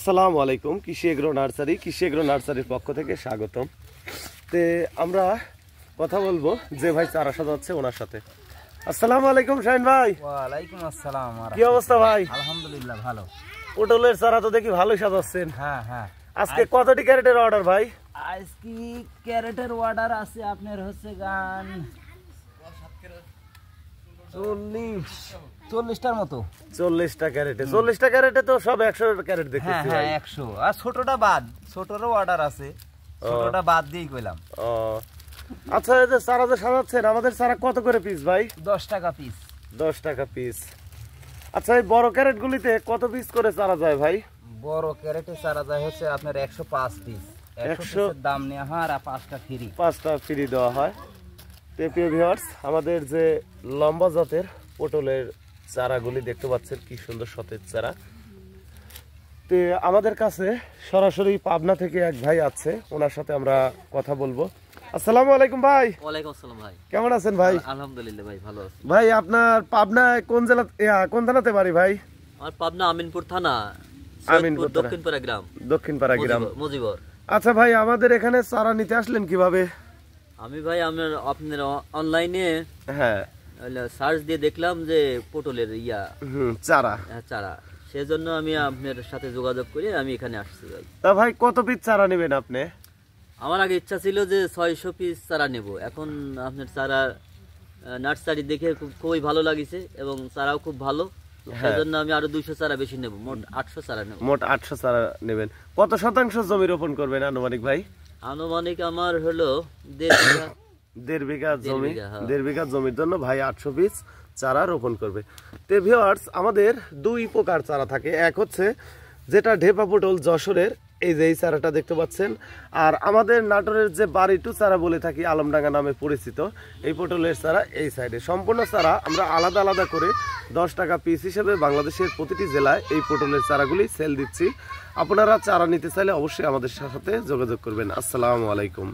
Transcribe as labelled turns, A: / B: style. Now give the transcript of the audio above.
A: আসসালামু আলাইকুম। কৃষি এগ্রো নার্সারির পক্ষ থেকে স্বাগতম। তে আমরা কথা বলবো যে ভাই চারা সাজাচ্ছে ওনার সাথে। আসসালামু আলাইকুম শাহিন ভাই।
B: ওয়ালাইকুম আসসালাম।
A: কি অবস্থা ভাই?
B: আলহামদুলিল্লাহ ভালো।
A: পটলের চারা তো দেখি ভালোই সাজাচ্ছেন।
B: হ্যাঁ হ্যাঁ।
A: আজকে কতটি ক্যারেটের অর্ডার ভাই?
B: আজকে ক্যারেটের অর্ডার আছে আপনার হচ্ছে গান 40টার মতো।
A: 40টা ক্যারেটে? 40টা ক্যারেটে তো সব 100 ক্যারেট দেখতেছি।
B: হ্যাঁ 100 আর ছোটটা বাদ, ছোটরও অর্ডার আছে, ছোটটা বাদ দিয়েই কইলাম।
A: ও আচ্ছা, এই যে চারা যে সাজাচ্ছেন আমাদের চারা কত করে পিস ভাই?
B: 10 টাকা পিস।
A: 10 টাকা পিস। আচ্ছা, এই বড় ক্যারেট গুলিতে কত পিস করে চারা যায় ভাই?
B: বড় ক্যারেটে চারা যায় হচ্ছে আপনার 105 পিস। 100 পিসের দাম নেওয়া হয় আর 5টা ফ্রি।
A: 5টা ফ্রি দেওয়া হয়। প্রিয় ভিউয়ার্স, আমাদের যে লম্বা জাতের পটলের চারাগুলি দেখতে পাচ্ছেন কি সুন্দর সতেজ চারা। তো আমাদের কাছে সরাসরি পাবনা থেকে এক ভাই আছে, ওনার সাথে আমরা কথা বলবো। আসসালামু আলাইকুম ভাই।
C: ওয়ালাইকুম আসসালাম ভাই।
A: কেমন আছেন ভাই?
C: আলহামদুলিল্লাহ ভাই, ভালো আছি।
A: ভাই আপনার পাবনায় কোন জেলা, কোন থানাতে বাড়ি ভাই?
C: আমার পাবনা আমিনপুর থানা,
A: আমিনপুর
C: দক্ষিণপাড়া গ্রাম।
A: দক্ষিণপাড়া গ্রাম,
C: মুজিবর।
A: আচ্ছা ভাই, আমাদের এখানে চারা নিতে আসলেন কিভাবে?
C: আমি ভাই আপনার অনলাইনে
A: হ্যাঁ
C: সার্চ দিয়ে দেখলাম যে পটলের
A: চারা
C: চারা, সেজন্য আমি আপনার সাথে যোগাযোগ করে আমি এখানে আসছি ভাই।
A: তা ভাই কত পিস চারা নেবেন আপনি?
C: আমার আগে ইচ্ছা ছিল যে 600 পিস চারা নেব। এখন আপনার চারা নার্সারি দেখে খুবই ভালো লাগিছে এবং চারাও খুব ভালো, সেজন্য আমি আরো 200 চারা বেশি নেব। মোট 800 চারা নেব।
A: মোট 800 চারা নেবেন। কত শতাংশ জমি রোপণ করবেন আনুমানিক ভাই?
C: আনুমানিক আমার হলো 1.5
A: বিঘা জমি।
C: হ্যাঁ।
A: 1.5 বিঘা জমির জন্য ভাই 800 পিস চারা রোপণ করবে। তো ভিউয়ার্স, আমাদের দুই প্রকার চারা থাকে। এক হচ্ছে যেটা ঢেপা পটল যশোরের, এই যে এই চারাটা দেখতে পাচ্ছেন। আর আমাদের নাটোরের যে বাড়িটু চারা বলে থাকি, আলমডাঙ্গা নামে পরিচিত, এই পটলের চারা এই সাইডে। সম্পূর্ণ চারা আমরা আলাদা আলাদা করে 10 টাকা পিস হিসেবে বাংলাদেশের প্রতিটি জেলায় এই পটলের চারাগুলি সেল দিচ্ছি। আপনারা চারা নিতে চাইলে অবশ্যই আমাদের সাথে যোগাযোগ করবেন। আসসালামু আলাইকুম।